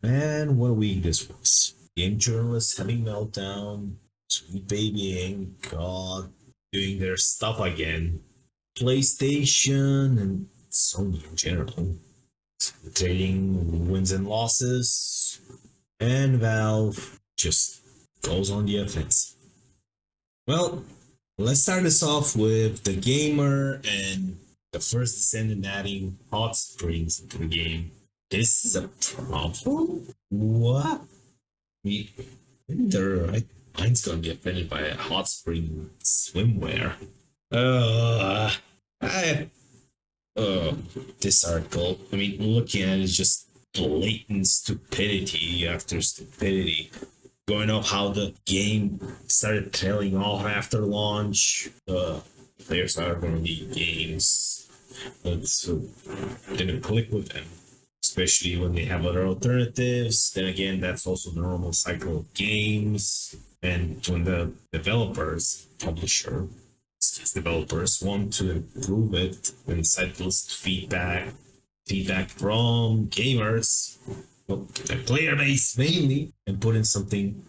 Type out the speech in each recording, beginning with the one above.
Man, what a week this was. Game journalists having meltdown, Sweet Baby Inc. God doing their stuff again. PlayStation and Sony in general. Trading wins and losses. And Valve just goes on the offense. Well, let's start this off with the gamer and the first descendant adding hot springs into the game. This is a problem? What? Me, they're right. Mine's gonna be offended by a hot spring swimwear. Uh, I, uh, this article, I mean, looking at it is just blatant stupidity after stupidity. Going off how the game started trailing off after launch. Players are gonna need games that didn't click with them, especially when they have other alternatives. Then again, that's also the normal cycle of games. And when the developers, publisher, developers want to improve it and solicit feedback from gamers, well, the player base mainly, and put in something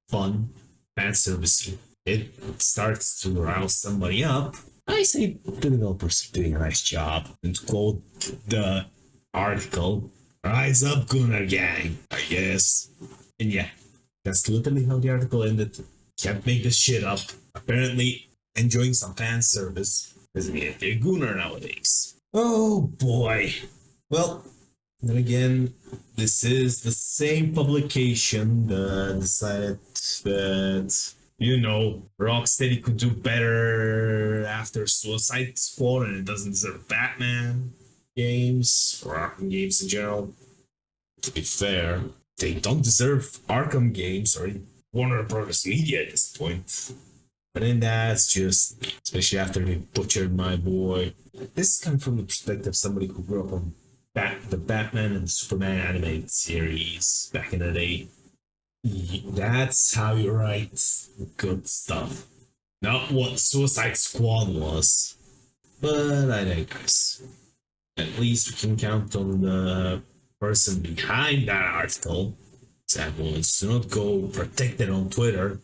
fun, fan servicey. It starts to rouse somebody up. I say the developers are doing a nice job. And to quote the article, rise up, Gunnar Gang, I guess. And yeah, that's literally how the article ended. Can't make this shit up. Apparently, enjoying some fan service is a Gunnar nowadays. Oh boy. Well, then again, this is the same publication that decided that, Rocksteady could do better after Suicide Squad and it doesn't deserve Batman games or Arkham games in general. To be fair, they don't deserve Arkham games or Warner Brothers Media at this point. But then that's just, especially after they butchered my boy. This is coming from the perspective of somebody who grew up on the Batman and Superman animated series back in the day. That's how you write good stuff. Not what Suicide Squad was. But I digress. At least we can count on the person behind that article. Example is to not go protected on Twitter.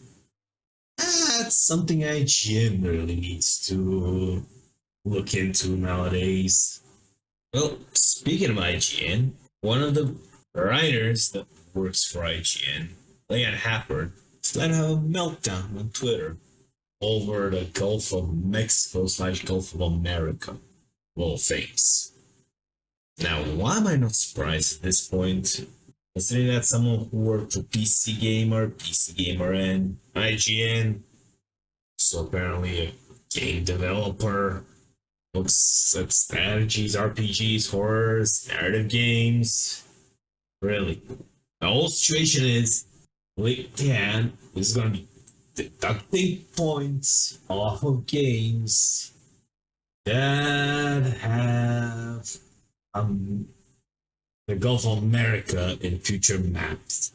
That's something IGN really needs to look into nowadays. Well, speaking of IGN, one of the writers that works for IGN, Leanne Hafford, had a meltdown on Twitter over the Gulf of Mexico / Gulf of America. Well, things. Now, why am I not surprised at this point? Considering that someone who worked for PC Gamer, and IGN, so apparently a game developer, looks at strategies, RPGs, horrors, narrative games. Really. The whole situation is LinkedIn is going to be deducting points off of games that have the Gulf of America in future maps.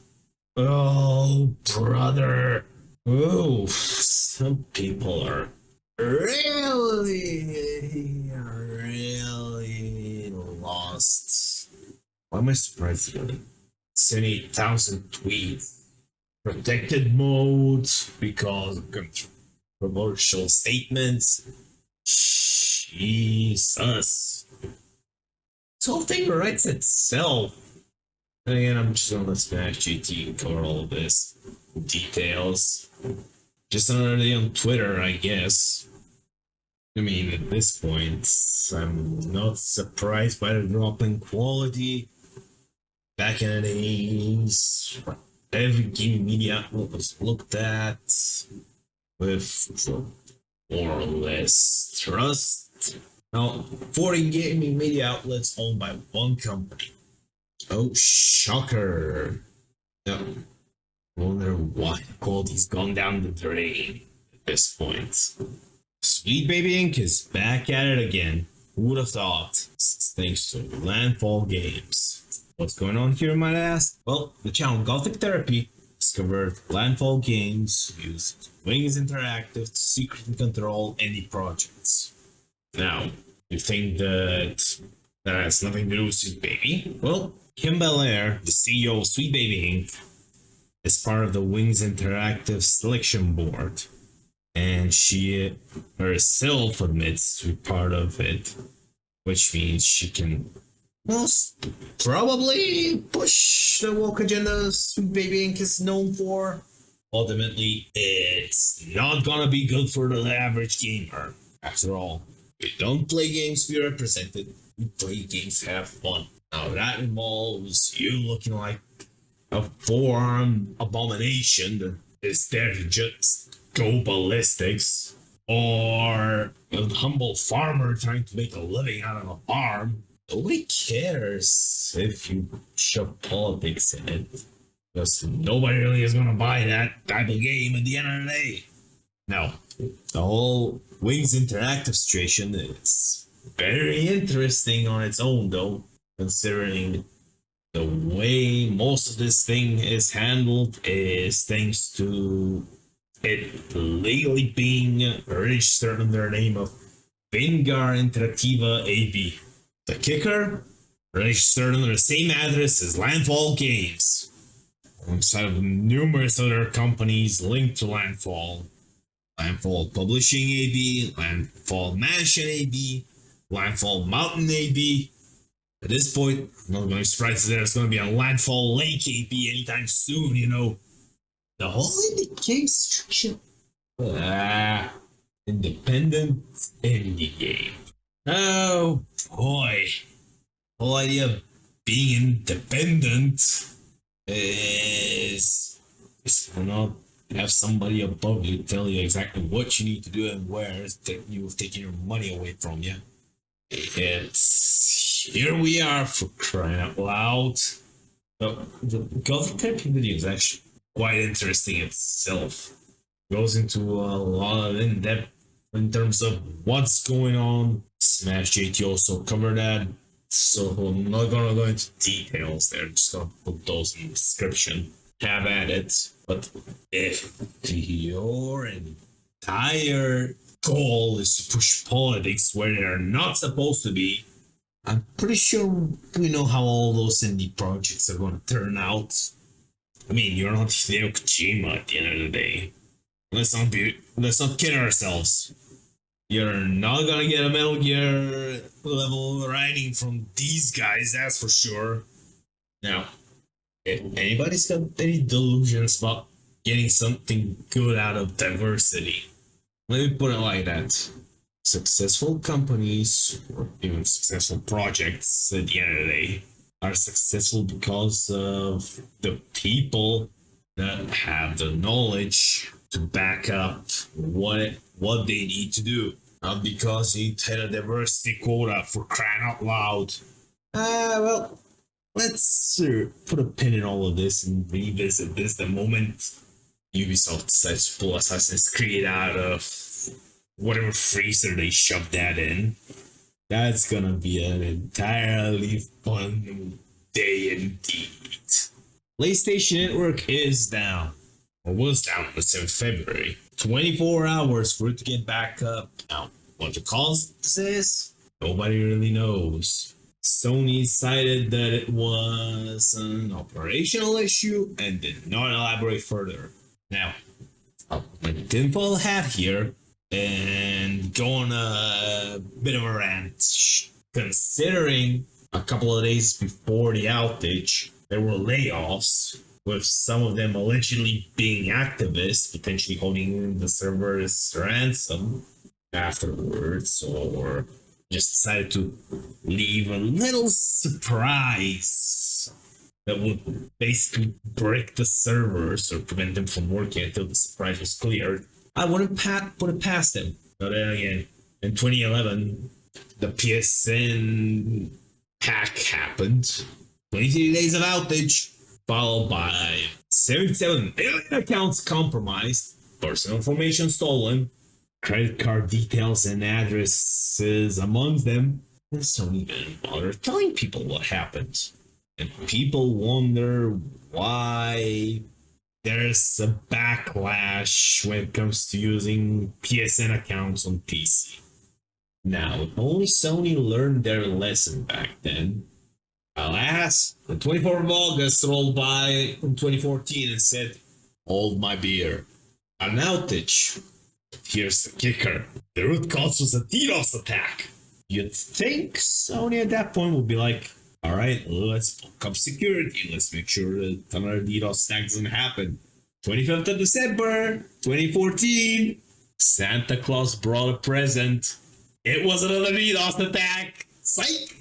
Oh, brother. Oh, some people are really lost. Why am I surprised? Really? 78,000 tweets. Protected modes because of controversial statements. Jesus. This whole thing writes itself. And again, I'm just gonna let Smash GT cover all of this details. Just another day on Twitter, I guess. I mean, at this point, I'm not surprised by the drop in quality. Back in the days, every gaming media outlet was looked at with more or less trust. Now, 40 gaming media outlets owned by one company. Oh, shocker. No. I wonder why the quality's gone down the drain at this point. Sweet Baby Inc. is back at it again. Who would have thought? Thanks to Landfall Games. What's going on here, might I ask? Well, the channel Gothic Therapy discovered Landfall Games uses Wings Interactive to secretly control indie projects. Now, you think that has nothing to do with Sweet Baby? Well, Kim Belair, the CEO of Sweet Baby Inc., is part of the Wings Interactive selection board, and she herself admits to be part of it, which means she can most probably push the woke agenda Sweet Baby Inc. is known for. Ultimately, it's not gonna be good for the average gamer. After all, we don't play games we represent it. We play games to have fun. Now that involves you looking like a forearm abomination that is there to just go ballistics, or a humble farmer trying to make a living out of a farm. Nobody cares if you shove politics in it, because nobody really is gonna buy that type of game at the end of the day. Now, the whole Wings Interactive situation is very interesting on its own, though, considering the way most of this thing is handled is thanks to it legally being registered under the name of Vanguard Interactiva AB. The kicker, registered under the same address as Landfall Games, alongside of numerous other companies linked to Landfall. Landfall Publishing AB, Landfall Mansion AB, Landfall Mountain AB. At this point, I'm not going to be surprised if there's going to be a Landfall Lake AB anytime soon, you know. The whole indie game structure. Independent indie game. Oh boy. The whole idea of being independent is not have somebody above you tell you exactly what you need to do and where you've taken your money away from you. It's here we are, for crying out loud. The Gothic type video is actually quite interesting itself. Goes into a lot of in depth in terms of what's going on. Smash JT also covered that, so I'm not gonna go into details there. I'm just gonna put those in the description. Have at it. But if your entire goal is to push politics where they're not supposed to be, I'm pretty sure we know how all those indie projects are going to turn out. I mean, you're not Hideo Kojima at the end of the day. Let's not kid ourselves. You're not gonna get a Metal Gear level writing from these guys, that's for sure. Now, if anybody's got any delusions about getting something good out of diversity, let me put it like that. Successful companies, or even successful projects at the end of the day, are successful because of the people that have the knowledge to back up what they need to do. Not because you hit a diversity quota, for crying out loud. Well, let's put a pin in all of this and revisit this the moment Ubisoft decides to pull Assassin's Creed out of whatever freezer they shoved that in. That's gonna be an entirely fun day indeed. PlayStation Network is down, or was down on the 7th February. 24 hours for it to get back up. Now, what the cause is, nobody really knows. Sony cited that it was an operational issue and did not elaborate further. Now, I'll put my tinfoil hat here and go on a bit of a rant. Considering a couple of days before the outage, there were layoffs, with some of them allegedly being activists, potentially holding the servers ransom afterwards, or just decided to leave a little surprise that would basically break the servers or prevent them from working until the surprise was cleared. I wouldn't put it past them. But then again, in 2011, the PSN hack happened. 23 days of outage, followed by 77 million accounts compromised, personal information stolen, credit card details and addresses among them. And Sony didn't bother telling people what happened. And people wonder why there's a backlash when it comes to using PSN accounts on PC. Now, if only Sony learned their lesson back then, Alas, the 24th of August rolled by in 2014 and said, hold my beer. An outage. Here's the kicker. The root cause was a DDoS attack. You'd think Sony at that point would be like, alright, let's bulk up security. Let's make sure that another DDoS attack doesn't happen. 25th of December, 2014, Santa Claus brought a present. It was another DDoS attack. Psych!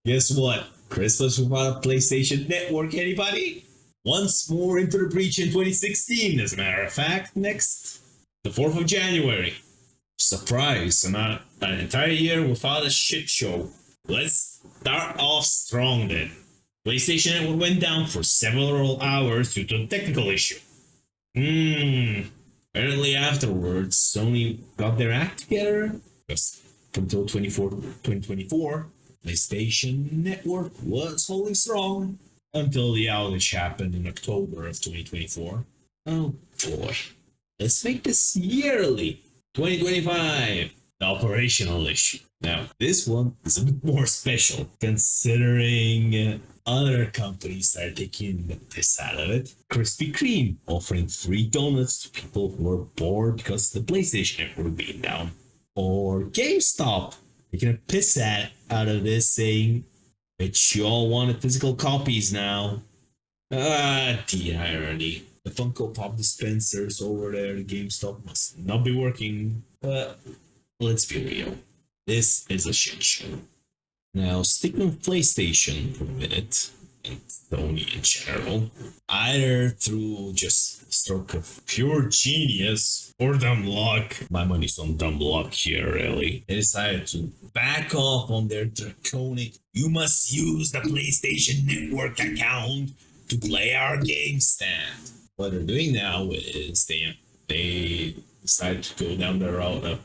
Guess what? Christmas without a PlayStation Network, anybody? Once more into the breach in 2016, as a matter of fact. Next, the 4th of January. Surprise, an entire year without a shit show. Let's start off strong then. PlayStation Network went down for several hours due to a technical issue. Apparently afterwards, Sony got their act together. Just until 2024, PlayStation Network was holding strong until the outage happened in October of 2024. Oh boy. Let's make this yearly. 2025. The operational issue. Now, this one is a bit more special considering other companies are taking the piss out of it. Krispy Kreme offering free donuts to people who are bored because the PlayStation Network being down. Or GameStop taking a piss out of this, saying that you all wanted physical copies now. The irony. The Funko Pop dispensers over there at GameStop must not be working, but let's be real. This is a shit show. Now, sticking with PlayStation for a minute, and Sony in general, either through just a stroke of pure genius or dumb luck, my money's on dumb luck here, really, they decided to back off on their draconic, you must use the PlayStation Network account to play our game stand. What they're doing now is they decide to go down the route of,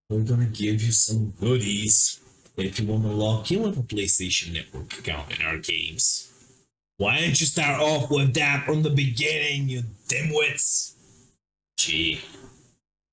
we're gonna give you some goodies if you want to log in with a PlayStation Network account in our games. Why didn't you start off with that from the beginning, you dimwits? Gee,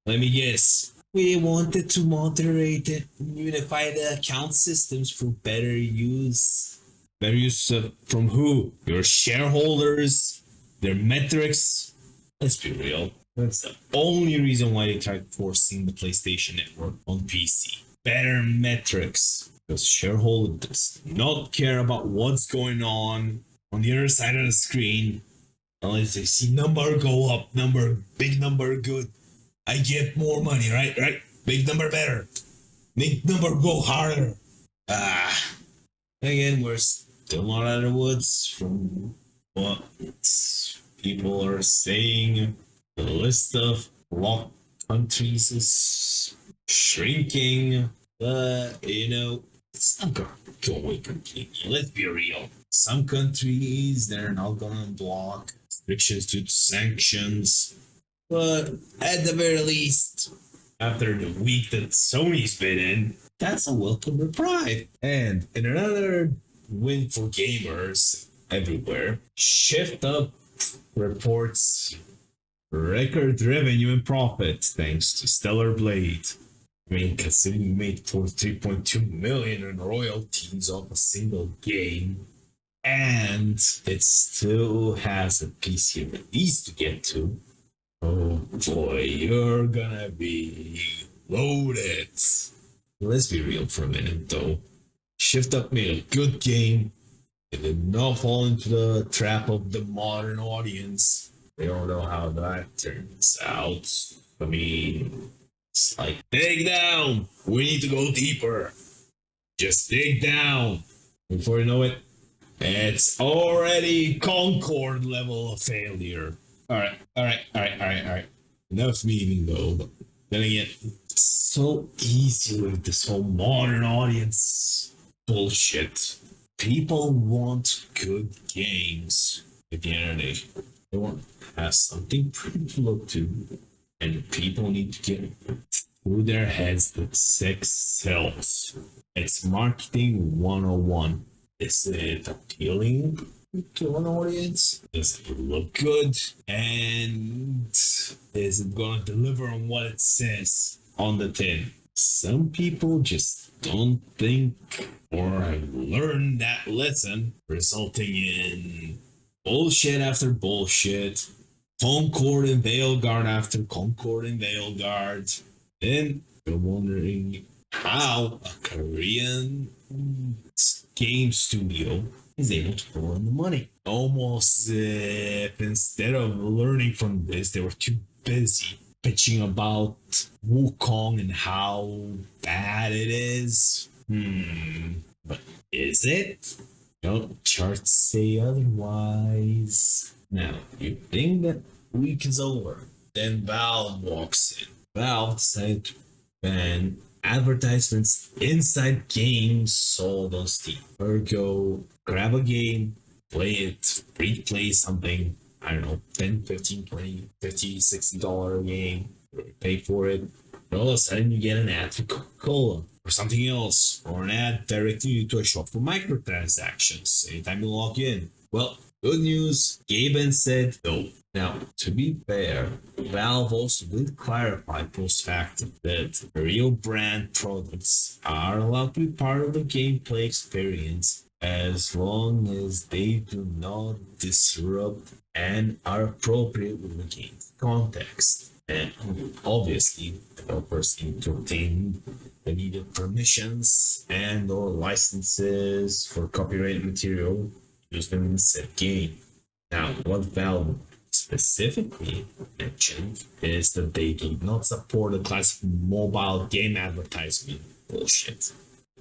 let me guess. We wanted to moderate and unify the account systems for better use. Better use from who? Your shareholders? Their metrics? Let's be real. That's the only reason why they tried forcing the PlayStation Network on PC. Better metrics. Because shareholders do not care about what's going on the other side of the screen. Unless they see number go up, big number good. I get more money, right? Big number better. Make number go harder. Again, we're still not out of the woods from what people are saying. The list of locked countries is shrinking, but it's not gonna go away completely. Let's be real. Some countries, they're not gonna block restrictions due to sanctions, but at the very least, after the week that Sony's been in, that's a welcome reprieve. And in another win for gamers everywhere, Shift Up reports record revenue and profit thanks to Stellar Blade. I mean, considering we made 43.2 million in royalties off a single game, and it still has a PC release to get to. Oh boy, you're gonna be loaded. Let's be real for a minute though. Shift Up made a good game. It did not fall into the trap of the modern audience. They don't know how that turns out. I mean, it's like, dig down. We need to go deeper. Just dig down. Before you know it, it's already Concord level of failure. All right. Enough memeing though. But then again, it's so easy with this whole modern audience bullshit. People want good games at the end of the day. They want to have something pretty to look to, and people need to get through their heads that sex sells. It's marketing 101. Is it appealing to an audience? Does it look good? And is it gonna deliver on what it says on the tin? Some people just don't think or have learned that lesson, resulting in bullshit after bullshit, Concord and Veilguard after Concord and Veilguard. And you're wondering how a Korean game studio is able to pull in the money. Almost as if instead of learning from this, they were too busy bitching about Wukong and how bad it is. But is it? Don't charts say otherwise. Now, you think that week is over. Then Valve walks in. Valve decided to ban advertisements inside games sold on Steam. Ergo, grab a game, play it, free to play something, I don't know, 10, 15, 20, 50, $60 game, pay for it. And all of a sudden you get an ad for Coca-Cola or something else, or an ad directing you to a shop for microtransactions anytime you log in. Well, good news, Gaben said no. Now, to be fair, Valve also did clarify post factum that real brand products are allowed to be part of the gameplay experience as long as they do not disrupt and are appropriate with the game's context. And obviously, developers need to obtain the needed permissions and or licenses for copyrighted material used in said game. Now, what Valve specifically mentioned is that they do not support the classic mobile game advertisement bullshit.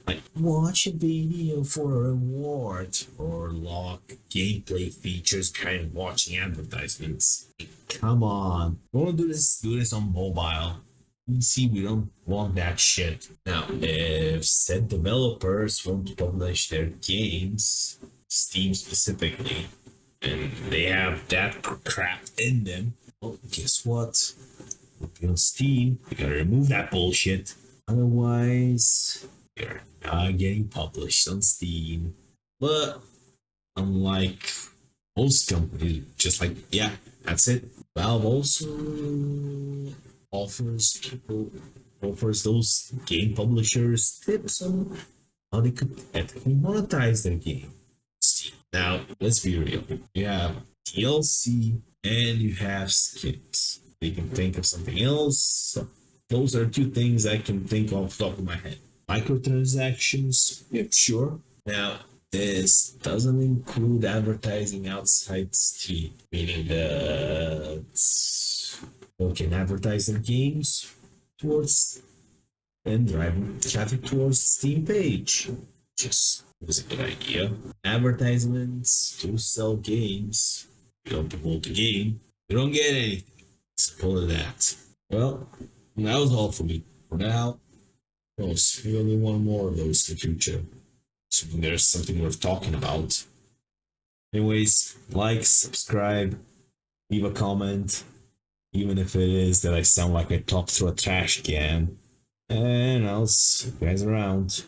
Like, watch a video for a reward or lock gameplay features behind watching advertisements. Come on. You want to do this on mobile. You see, we don't want that shit. Now, if said developers want to publish their games, Steam specifically, and they have that crap in them, well, guess what? If you're on Steam, you gotta remove that bullshit. Otherwise, you're not getting published on Steam. But unlike most companies, just like, yeah, that's it. Valve also offers those game publishers tips on how they could ethically monetize their game. Steam. Now, let's be real. You have DLC and you have skins. You can think of something else. Those are two things I can think of off the top of my head. Microtransactions, yeah, sure. Now, this doesn't include advertising outside Steam, meaning that you can advertise their games towards and driving traffic towards the Steam page. Just was a good idea. Advertisements to sell games. You don't promote the game, you don't get anything. Simple as that. Well, that was all for me. For now, we only want more of those in the future. So there's something worth talking about. Anyways, like, subscribe, leave a comment, even if it is that I sound like I talk through a trash can. And I'll see you guys around.